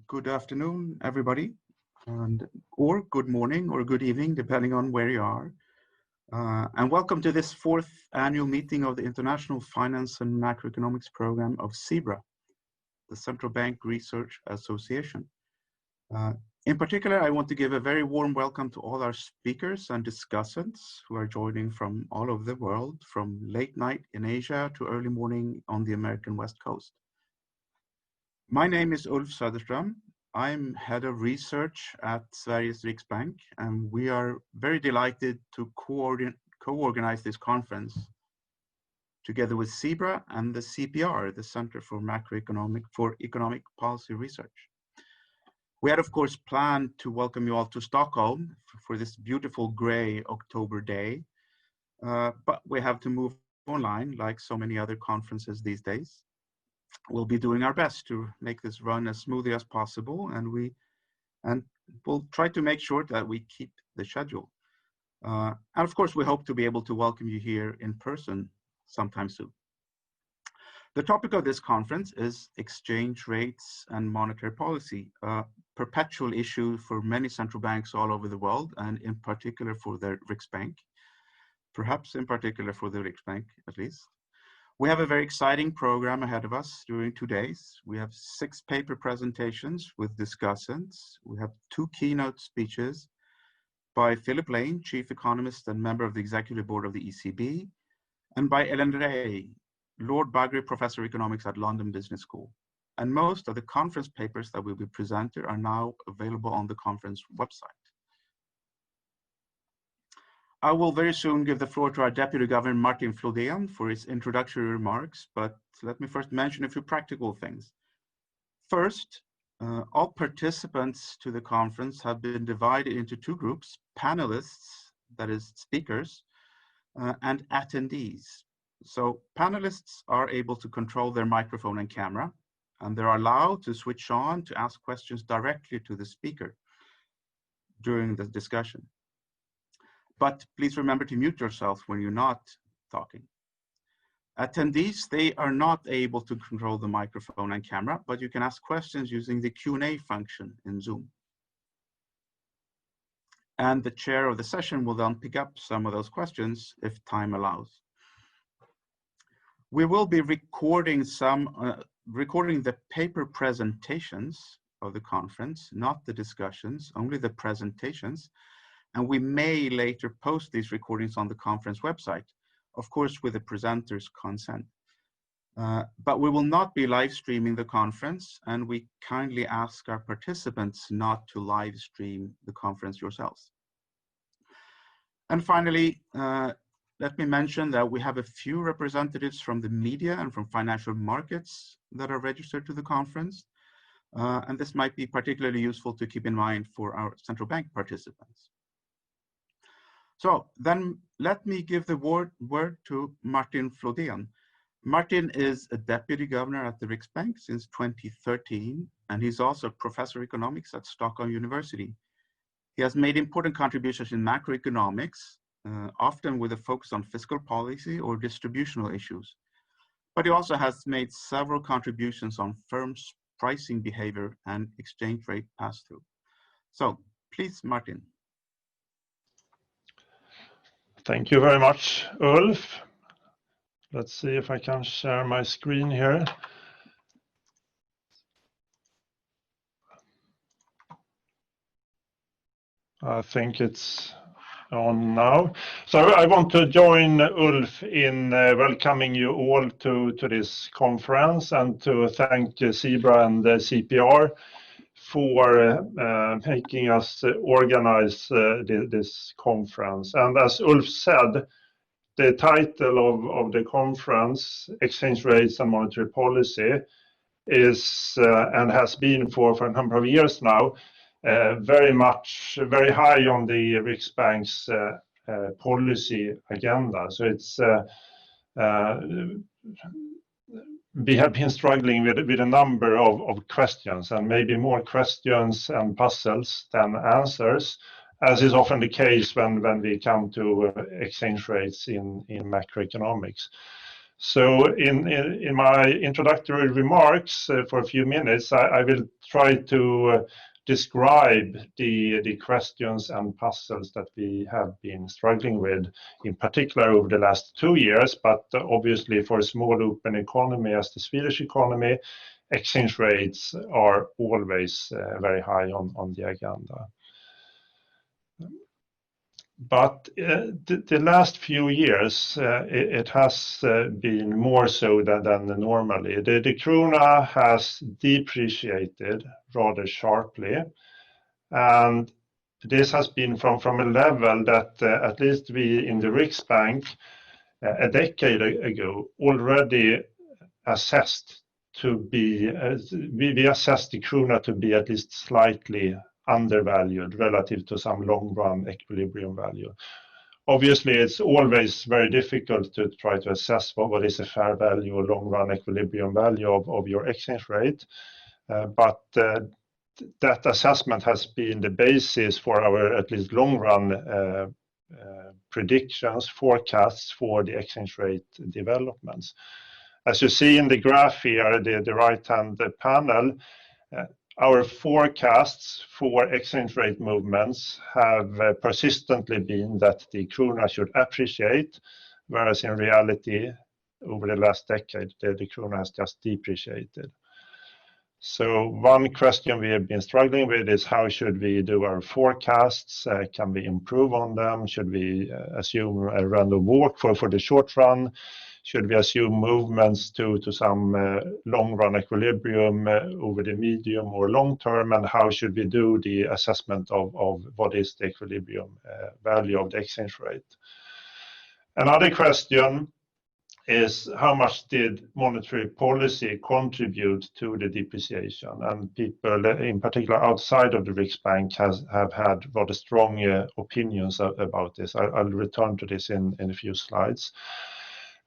Good afternoon, everybody, or good morning or good evening, depending on where you are. And welcome to this fourth annual meeting of the International Finance and Macroeconomics Program of CEBRA, the Central Bank Research Association. In particular, I want to give a very warm welcome to all our speakers and discussants who are joining from all over the world, from late night in Asia to early morning on the American West Coast. My name is Ulf Söderström. I'm head of research at Sveriges Riksbank, and we are very delighted to co-organize this conference together with CEBRA and the CEPR, the Center for Economic Policy Research. We had, of course, planned to welcome you all to Stockholm for this beautiful gray October day, but we have to move online like so many other conferences these days. We'll be doing our best to make this run as smoothly as possible, and we'll try to make sure that we keep the schedule. And of course, we hope to be able to welcome you here in person sometime soon. The topic of this conference is exchange rates and monetary policy, a perpetual issue for many central banks all over the world, and in particular for the Riksbank, perhaps in particular for the Riksbank at least. We have a very exciting program ahead of us during 2 days. We have 6 paper presentations with discussants. We have 2 keynote speeches by Philip Lane, Chief Economist and member of the Executive Board of the ECB, and by Ellen Ray, Lord Bagri Professor of Economics at London Business School. And most of the conference papers that will be presented are now available on the conference website. I will very soon give the floor to our Deputy Governor, Martin Flodén, for his introductory remarks, but let me first mention a few practical things. First, all participants to the conference have been divided into 2 groups, panelists, that is speakers, and attendees. So panelists are able to control their microphone and camera, and they're allowed to switch on to ask questions directly to the speaker during the discussion. But please remember to mute yourself when you're not talking. Attendees, they are not able to control the microphone and camera, but you can ask questions using the Q&A function in Zoom. And the chair of the session will then pick up some of those questions if time allows. We will be recording the paper presentations of the conference, not the discussions, only the presentations. And we may later post these recordings on the conference website, of course, with the presenter's consent. But we will not be live streaming the conference, and we kindly ask our participants not to live stream the conference yourselves. And finally, let me mention that we have a few representatives from the media and from financial markets that are registered to the conference. And this might be particularly useful to keep in mind for our central bank participants. So then let me give the word to Martin Flodén. Martin is a deputy governor at the Riksbank since 2013, and he's also a professor of economics at Stockholm University. He has made important contributions in macroeconomics, often with a focus on fiscal policy or distributional issues. But he also has made several contributions on firms' pricing behavior and exchange rate pass-through. So please, Martin. Thank you very much, Ulf. Let's see if I can share my screen here. I think it's on now. So I want to join Ulf in welcoming you all to this conference and to thank CEBRA and the CEPR for making us organize this conference. And as Ulf said, the title of the conference, Exchange Rates and Monetary Policy, is and has been for a number of years now, very high on the Riksbank's policy agenda. So it's we have been struggling with a number of questions, and maybe more questions and puzzles than answers, as is often the case when we come to exchange rates in macroeconomics. So in my introductory remarks for a few minutes, I will try to describe the questions and puzzles that we have been struggling with, in particular over the last 2 years, but obviously for a small open economy as the Swedish economy, exchange rates are always very high on the agenda. But the last few years, it has been more so than normally. The krona has depreciated rather sharply, and this has been from a level that at least we in the Riksbank a decade ago already assessed to be, we assessed the krona to be at least slightly undervalued relative to some long-run equilibrium value. Obviously, it's always very difficult to try to assess what is a fair value or long-run equilibrium value of your exchange rate, but that assessment has been the basis for our at least long-run predictions, forecasts for the exchange rate developments. As you see in the graph here, the right-hand panel, our forecasts for exchange rate movements have persistently been that the krona should appreciate, whereas in reality, over the last decade, the krona has just depreciated. So one question we have been struggling with is how should we do our forecasts? Can we improve on them? Should we assume a random walk for the short run? Should we assume movements to some long-run equilibrium over the medium or long term? And how should we do the assessment of what is the equilibrium value of the exchange rate? Another question is how much did monetary policy contribute to the depreciation? And people, in particular outside of the Riksbank, have had rather strong opinions about this. I'll return to this in a few slides.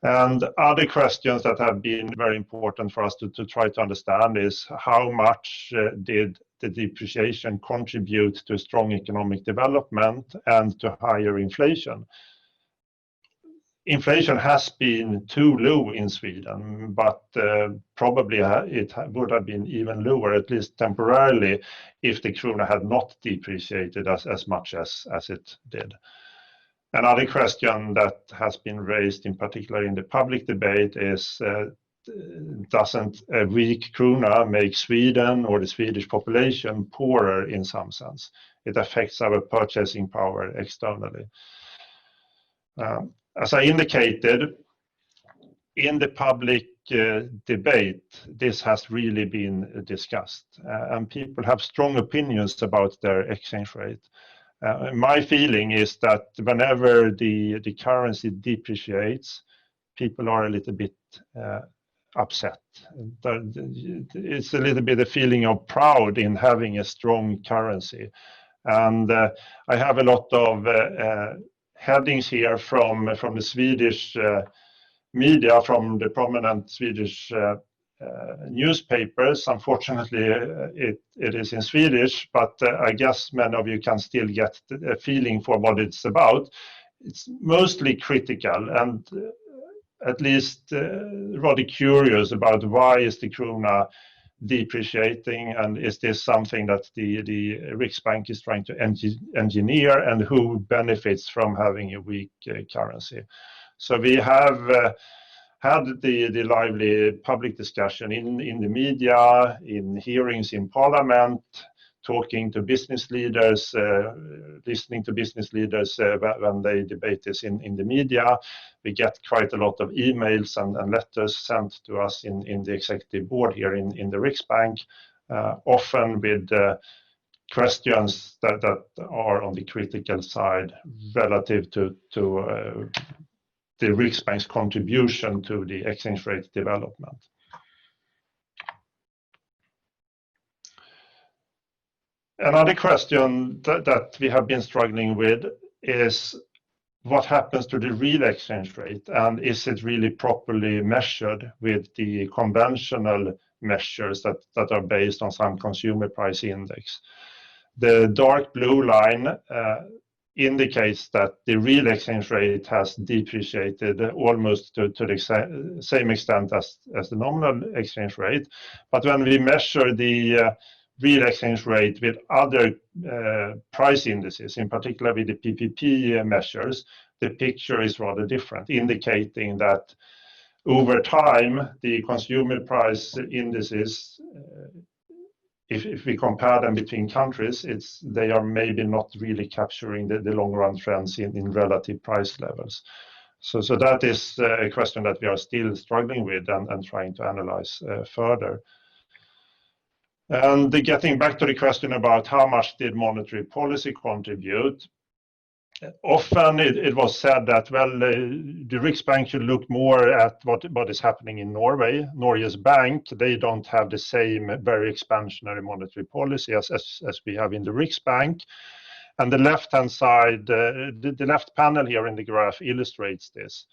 And other questions that have been very important for us to try to understand is how much did the depreciation contribute to strong economic development and to higher inflation? Inflation has been too low in Sweden, but probably it would have been even lower, at least temporarily, if the krona had not depreciated as much as it did. Another question that has been raised, in particular in the public debate, is doesn't a weak krona make Sweden or the Swedish population poorer in some sense? It affects our purchasing power externally. As I indicated, in the public debate, this has really been discussed, and people have strong opinions about their exchange rate. My feeling is that whenever the currency depreciates, people are a little bit upset. It's a little bit a feeling of proud in having a strong currency. And I have a lot of headings here from the Swedish media, from the prominent Swedish newspapers. Unfortunately, it is in Swedish, but I guess many of you can still get a feeling for what it's about. It's mostly critical and at least rather curious about why is the krona depreciating, and is this something that the Riksbank is trying to engineer, and who benefits from having a weak currency. So we have had the lively public discussion in the media, in hearings in parliament, talking to business leaders, listening to business leaders when they debate this in the media. We get quite a lot of emails and letters sent to us in the executive board here in the Riksbank, often with questions that are on the critical side relative to the Riksbank's contribution to the exchange rate development. Another question that we have been struggling with is what happens to the real exchange rate, and is it really properly measured with the conventional measures that are based on some consumer price index? The dark blue line indicates that the real exchange rate has depreciated almost to the same extent as the nominal exchange rate. But when we measure the real exchange rate with other price indices, in particular with the PPP measures, the picture is rather different, indicating that over time, the consumer price indices, if we compare them between countries, they are maybe not really capturing the long run trends in relative price levels. So that is a question that we are still struggling with and trying to analyze further. And getting back to the question about how much did monetary policy contribute, often it was said that, well, the Riksbank should look more at what is happening in Norway. Norges Bank, they don't have the same very expansionary monetary policy as we have in the Riksbank. And the left-hand side, the left panel here in the graph illustrates this.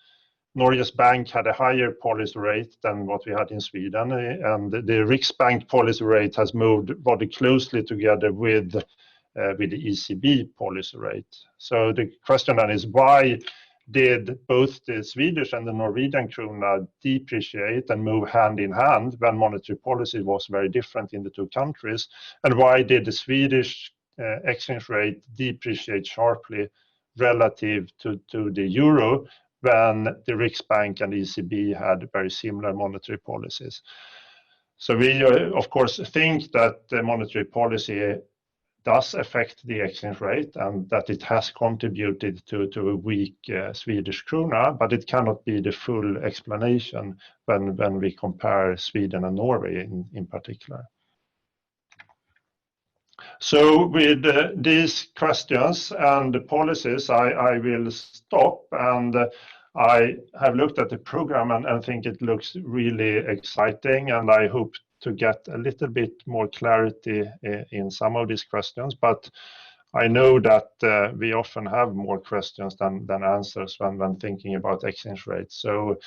Norges Bank had a higher policy rate than what we had in Sweden, and the Riksbank policy rate has moved rather closely together with the ECB policy rate. So the question then is, why did both the Swedish and the Norwegian krona depreciate and move hand in hand when monetary policy was very different in the two countries? And why did the Swedish exchange rate depreciate sharply relative to the euro when the Riksbank and ECB had very similar monetary policies? So we, of course, think that the monetary policy does affect the exchange rate and that it has contributed to a weak Swedish krona, but it cannot be the full explanation when we compare Sweden and Norway in particular. So with these questions and the policies, I will stop, and I have looked at the program and think it looks really exciting, and I hope to get a little bit more clarity in some of these questions, but I know that we often have more questions than answers when thinking about exchange rates. So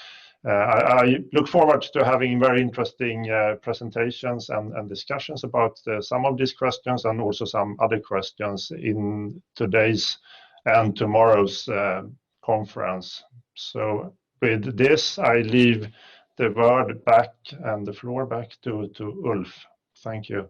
I look forward to having very interesting presentations and discussions about some of these questions and also some other questions in today's and tomorrow's conference. So with this, I leave the word back and the floor back to Ulf. Thank you.